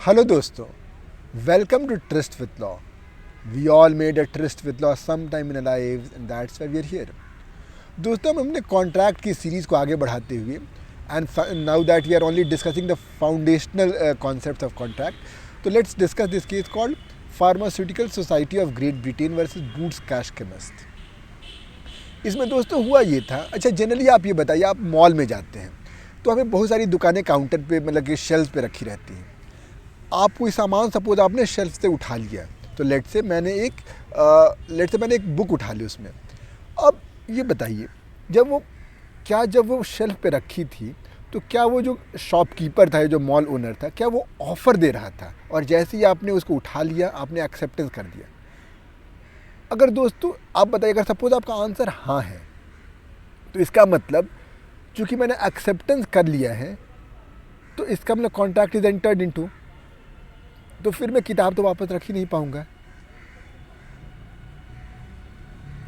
Hello दोस्तों, welcome to trust with law. We all made a trust with law some time in a life and that's why we are here. दोस्तों, हम अपने contract की series को आगे बढ़ाते हुए and now that we are only discussing the foundational concepts of contract, तो let's discuss this case called Pharmaceutical Society of Great Britain versus Boots Cash Chemist. इसमें दोस्तों हुआ ये था. अच्छा, जनरली आप ये बताइए, आप मॉल में जाते हैं तो हमें बहुत सारी दुकानें काउंटर पे मतलब कि शेल्फ पे रखी रहती हैं. आप कोई सामान सपोज आपने शेल्फ से उठा लिया, तो लेट से मैंने एक बुक उठा ली उसमें. अब ये बताइए, जब वो शेल्फ पे रखी थी तो क्या वो जो शॉपकीपर था, जो मॉल ओनर था, क्या वो ऑफ़र दे रहा था और जैसे ही आपने उसको उठा लिया आपने एक्सेप्टेंस कर दिया? अगर दोस्तों आप बताइए, अगर सपोज आपका आंसर हाँ है तो इसका मतलब चूँकि मैंने एक्सेप्टेंस कर लिया है तो इसका मतलब कॉन्ट्रैक्ट इज एंटर्ड इनटू. तो फिर मैं किताब तो वापस रख ही नहीं पाऊंगा.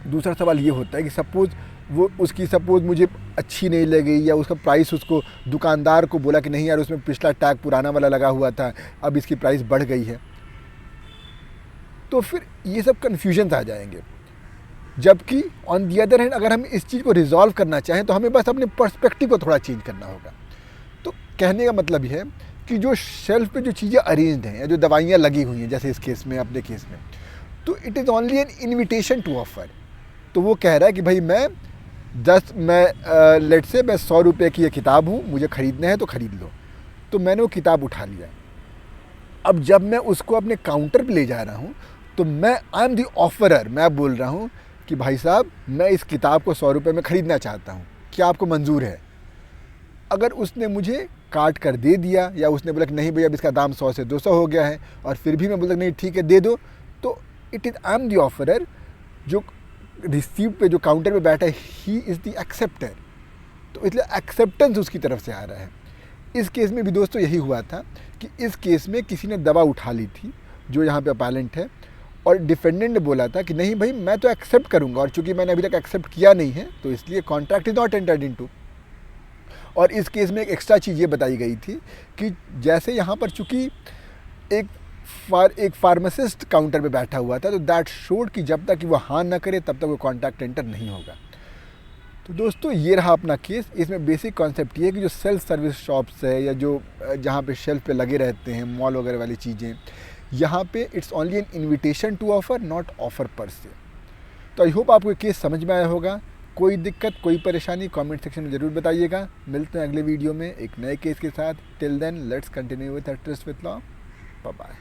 दूसरा सवाल ये होता है कि सपोज मुझे अच्छी नहीं लगी या उसका प्राइस, उसको दुकानदार को बोला कि नहीं यार उसमें पिछला टैग पुराना वाला लगा हुआ था, अब इसकी प्राइस बढ़ गई है. तो फिर ये सब कन्फ्यूजन आ जाएंगे. जबकि ऑन दी अदर हैंड अगर हम इस चीज़ को रिजॉल्व करना चाहें तो हमें बस अपने पर्सपेक्टिव को थोड़ा चेंज करना होगा. तो कहने का मतलब यह है कि जो शेल्फ पे जो चीज़ें अरेंज्ड हैं या जो दवाइयाँ लगी हुई हैं, जैसे इस केस में, अपने केस में, तो it is only an invitation to offer. तो वो कह रहा है कि भाई लेट से मैं 100 रुपये की ये किताब हूँ, मुझे ख़रीदना है तो ख़रीद लो. तो मैंने वो किताब उठा लिया. अब जब मैं उसको अपने काउंटर पे ले जा रहा हूँ तो आई एम दी ऑफरर. मैं बोल रहा हूँ कि भाई साहब, मैं इस किताब को 100 रुपये में ख़रीदना चाहता हूँ, क्या आपको मंजूर है? अगर उसने मुझे काट कर दे दिया या उसने बोला कि नहीं भैया अब इसका दाम 100 से 200 हो गया है, और फिर भी मैं बोला नहीं ठीक है दे दो, तो it is I am the offeror. जो रिसीप्ट पे, जो काउंटर पे बैठा है, ही इज़ दी एक्सेप्टर. तो इसलिए एक्सेप्टेंस उसकी तरफ से आ रहा है. इस केस में भी दोस्तों यही हुआ था कि इस केस में किसी ने दवा उठा ली थी जो यहाँ पे अपैलेंट है, और डिफेंडेंट ने बोला था कि नहीं भाई मैं तो एक्सेप्ट करूँगा, और चूँकि मैंने अभी तक एक्सेप्ट किया नहीं है तो इसलिए contract is not entered into. और इस केस में एक एक्स्ट्रा चीज़ ये बताई गई थी कि जैसे यहाँ पर चूँकि एक फार्मासिस्ट काउंटर पे बैठा हुआ था, तो दैट शोड कि जब तक कि वो हाँ ना करे तब तक वो कॉन्ट्रैक्ट एंटर नहीं होगा. तो दोस्तों ये रहा अपना केस. इसमें बेसिक कॉन्सेप्ट ये है कि जो सेल्फ सर्विस शॉप्स है या जो जहाँ पे शेल्फ पे लगे रहते हैं मॉल वगैरह वाली चीज़ें, यहाँ पे it's only an invitation to offer, not offer per se. तो आई होप आपको ये केस समझ में आया होगा. कोई दिक्कत, कोई परेशानी कमेंट सेक्शन में ज़रूर बताइएगा. मिलते हैं अगले वीडियो में एक नए केस के साथ. Till then let's continue with trust with law. Bye bye.